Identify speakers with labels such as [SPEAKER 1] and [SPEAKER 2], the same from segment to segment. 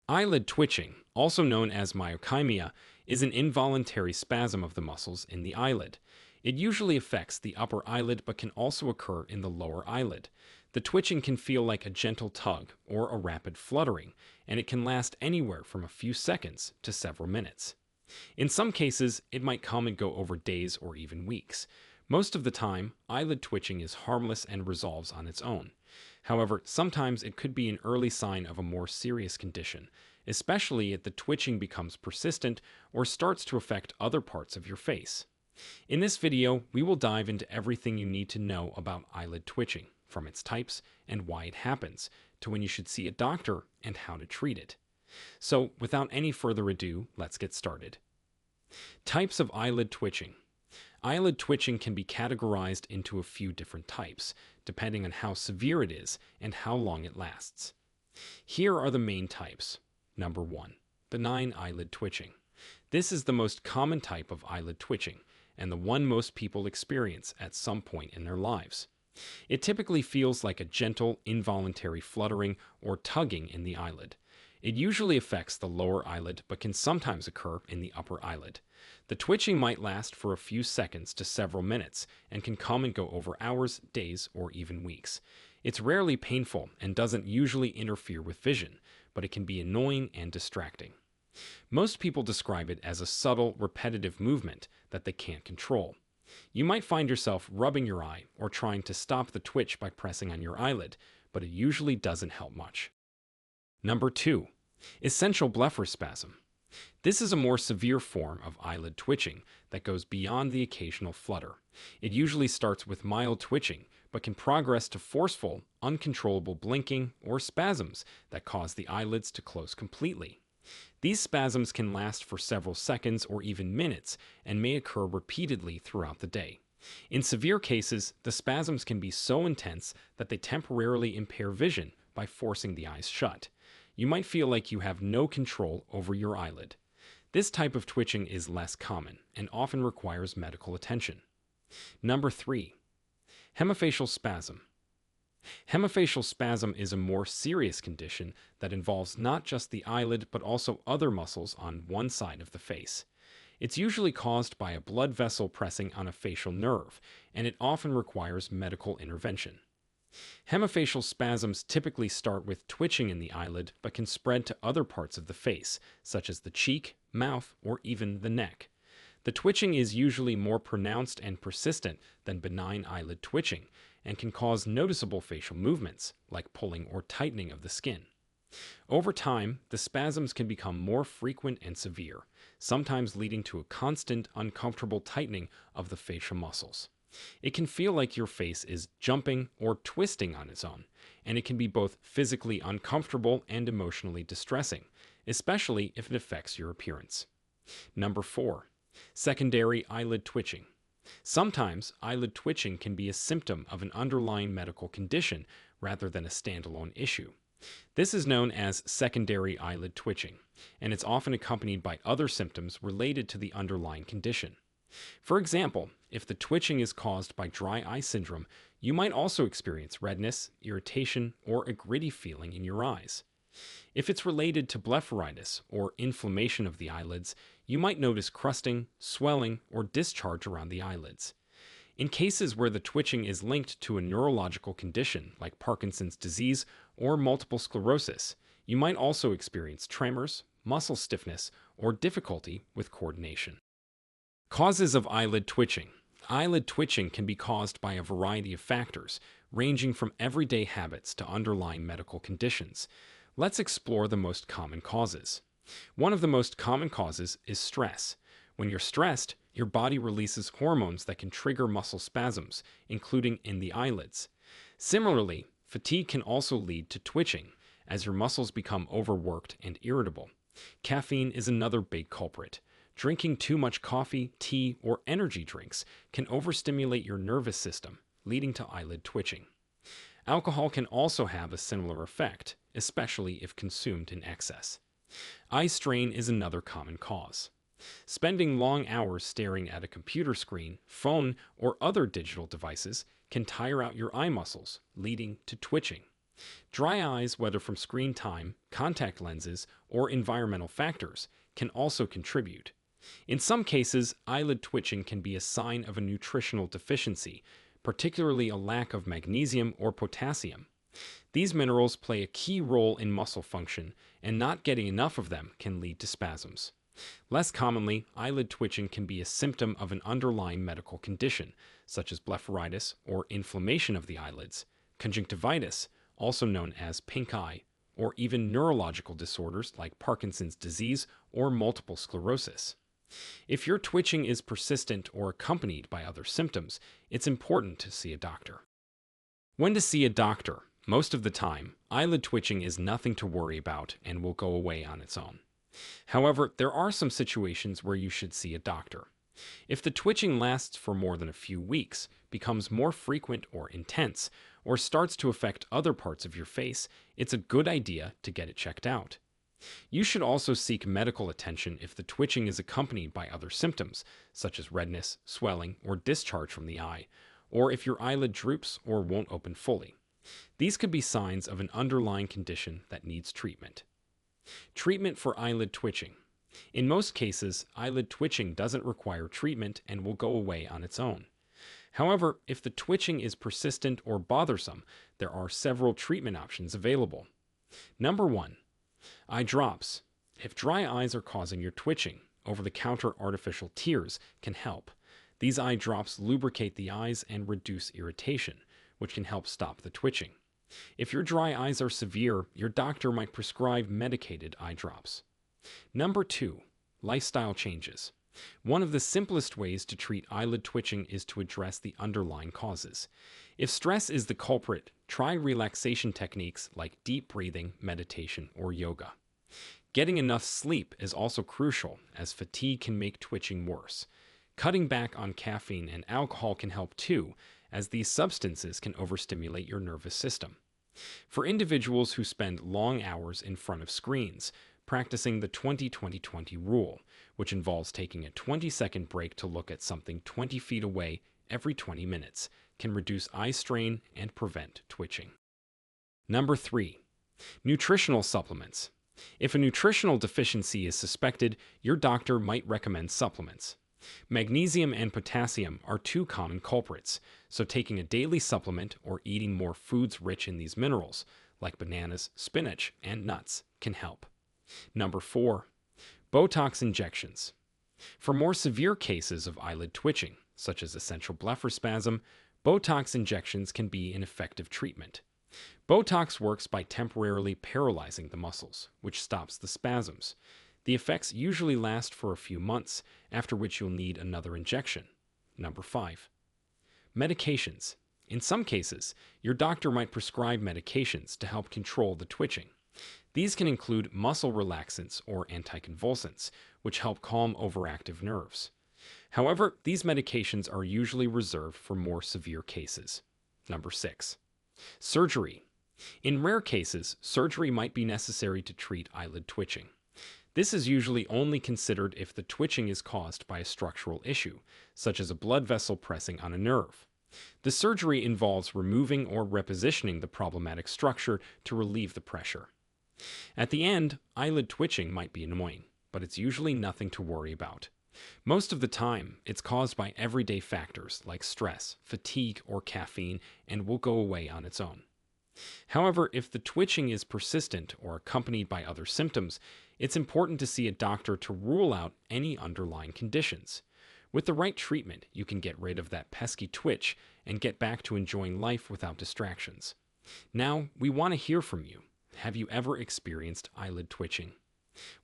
[SPEAKER 1] Eyelid twitching, also known as myokymia, is an involuntary spasm of the muscles in the eyelid. It usually affects the upper eyelid but can also occur in the lower eyelid. The twitching can feel like a gentle tug or a rapid fluttering, and it can last anywhere from a few seconds to several minutes. In some cases, it might come and go over days or even weeks. Most of the time, eyelid twitching is harmless and resolves on its own. However, sometimes it could be an early sign of a more serious condition, especially if the twitching becomes persistent or starts to affect other parts of your face. In this video, we will dive into everything you need to know about eyelid twitching, from its types and why it happens, to when you should see a doctor and how to treat it. So, without any further ado, let's get started. Types of eyelid twitching. Eyelid twitching can be categorized into a few different types, depending on how severe it is and how long it lasts. Here are the main types. Number 1. Benign eyelid twitching. This is the most common type of eyelid twitching, and the one most people experience at some point in their lives. It typically feels like a gentle, involuntary fluttering or tugging in the eyelid. It usually affects the lower eyelid but can sometimes occur in the upper eyelid. The twitching might last for a few seconds to several minutes and can come and go over hours, days, or even weeks. It's rarely painful and doesn't usually interfere with vision, but it can be annoying and distracting. Most people describe it as a subtle, repetitive movement that they can't control. You might find yourself rubbing your eye or trying to stop the twitch by pressing on your eyelid, but it usually doesn't help much. Number 2. Essential blepharospasm. This is a more severe form of eyelid twitching that goes beyond the occasional flutter. It usually starts with mild twitching, but can progress to forceful, uncontrollable blinking or spasms that cause the eyelids to close completely. These spasms can last for several seconds or even minutes and may occur repeatedly throughout the day. In severe cases, the spasms can be so intense that they temporarily impair vision by forcing the eyes shut. You might feel like you have no control over your eyelid. This type of twitching is less common and often requires medical attention. Number 3. Hemifacial spasm. Hemifacial spasm is a more serious condition that involves not just the eyelid but also other muscles on one side of the face. It's usually caused by a blood vessel pressing on a facial nerve, and it often requires medical intervention. Hemifacial spasms typically start with twitching in the eyelid but can spread to other parts of the face, such as the cheek, mouth, or even the neck. The twitching is usually more pronounced and persistent than benign eyelid twitching and can cause noticeable facial movements, like pulling or tightening of the skin. Over time, the spasms can become more frequent and severe, sometimes leading to a constant, uncomfortable tightening of the facial muscles. It can feel like your face is jumping or twisting on its own, and it can be both physically uncomfortable and emotionally distressing, especially if it affects your appearance. Number 4. Secondary eyelid twitching. Sometimes eyelid twitching can be a symptom of an underlying medical condition rather than a standalone issue. This is known as secondary eyelid twitching, and it's often accompanied by other symptoms related to the underlying condition. For example, if the twitching is caused by dry eye syndrome, you might also experience redness, irritation, or a gritty feeling in your eyes. If it's related to blepharitis or inflammation of the eyelids, you might notice crusting, swelling, or discharge around the eyelids. In cases where the twitching is linked to a neurological condition like Parkinson's disease or multiple sclerosis, you might also experience tremors, muscle stiffness, or difficulty with coordination. Causes of eyelid twitching. Eyelid twitching can be caused by a variety of factors, ranging from everyday habits to underlying medical conditions. Let's explore the most common causes. One of the most common causes is stress. When you're stressed, your body releases hormones that can trigger muscle spasms, including in the eyelids. Similarly, fatigue can also lead to twitching, as your muscles become overworked and irritable. Caffeine is another big culprit. Drinking too much coffee, tea, or energy drinks can overstimulate your nervous system, leading to eyelid twitching. Alcohol can also have a similar effect, especially if consumed in excess. Eye strain is another common cause. Spending long hours staring at a computer screen, phone, or other digital devices can tire out your eye muscles, leading to twitching. Dry eyes, whether from screen time, contact lenses, or environmental factors, can also contribute. In some cases, eyelid twitching can be a sign of a nutritional deficiency, particularly a lack of magnesium or potassium. These minerals play a key role in muscle function, and not getting enough of them can lead to spasms. Less commonly, eyelid twitching can be a symptom of an underlying medical condition, such as blepharitis or inflammation of the eyelids, conjunctivitis, also known as pink eye, or even neurological disorders like Parkinson's disease or multiple sclerosis. If your twitching is persistent or accompanied by other symptoms, it's important to see a doctor. When to see a doctor? Most of the time, eyelid twitching is nothing to worry about and will go away on its own. However, there are some situations where you should see a doctor. If the twitching lasts for more than a few weeks, becomes more frequent or intense, or starts to affect other parts of your face, it's a good idea to get it checked out. You should also seek medical attention if the twitching is accompanied by other symptoms, such as redness, swelling, or discharge from the eye, or if your eyelid droops or won't open fully. These could be signs of an underlying condition that needs treatment. Treatment for eyelid twitching. In most cases, eyelid twitching doesn't require treatment and will go away on its own. However, if the twitching is persistent or bothersome, there are several treatment options available. Number 1. Eye drops. If dry eyes are causing your twitching, over-the-counter artificial tears can help. These eye drops lubricate the eyes and reduce irritation, which can help stop the twitching. If your dry eyes are severe, your doctor might prescribe medicated eye drops. Number 2. Lifestyle changes. One of the simplest ways to treat eyelid twitching is to address the underlying causes. If stress is the culprit, try relaxation techniques like deep breathing, meditation, or yoga. Getting enough sleep is also crucial, as fatigue can make twitching worse. Cutting back on caffeine and alcohol can help too, as these substances can overstimulate your nervous system. For individuals who spend long hours in front of screens, practicing the 20-20-20 rule, which involves taking a 20-second break to look at something 20 feet away every 20 minutes, can reduce eye strain and prevent twitching. Number 3. Nutritional supplements. If a nutritional deficiency is suspected, your doctor might recommend supplements. Magnesium and potassium are two common culprits, so taking a daily supplement or eating more foods rich in these minerals, like bananas, spinach, and nuts, can help. Number 4. Botox injections. For more severe cases of eyelid twitching, such as essential blepharospasm, Botox injections can be an effective treatment. Botox works by temporarily paralyzing the muscles, which stops the spasms. The effects usually last for a few months, after which you'll need another injection. Number 5. Medications. In some cases, your doctor might prescribe medications to help control the twitching. These can include muscle relaxants or anticonvulsants, which help calm overactive nerves. However, these medications are usually reserved for more severe cases. Number 6. Surgery. In rare cases, surgery might be necessary to treat eyelid twitching. This is usually only considered if the twitching is caused by a structural issue, such as a blood vessel pressing on a nerve. The surgery involves removing or repositioning the problematic structure to relieve the pressure. At the end, eyelid twitching might be annoying, but it's usually nothing to worry about. Most of the time, it's caused by everyday factors like stress, fatigue, or caffeine, and will go away on its own. However, if the twitching is persistent or accompanied by other symptoms, it's important to see a doctor to rule out any underlying conditions. With the right treatment, you can get rid of that pesky twitch and get back to enjoying life without distractions. Now, we want to hear from you. Have you ever experienced eyelid twitching?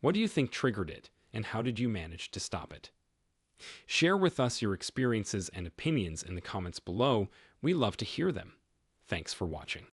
[SPEAKER 1] What do you think triggered it, and how did you manage to stop it? Share with us your experiences and opinions in the comments below. We love to hear them. Thanks for watching.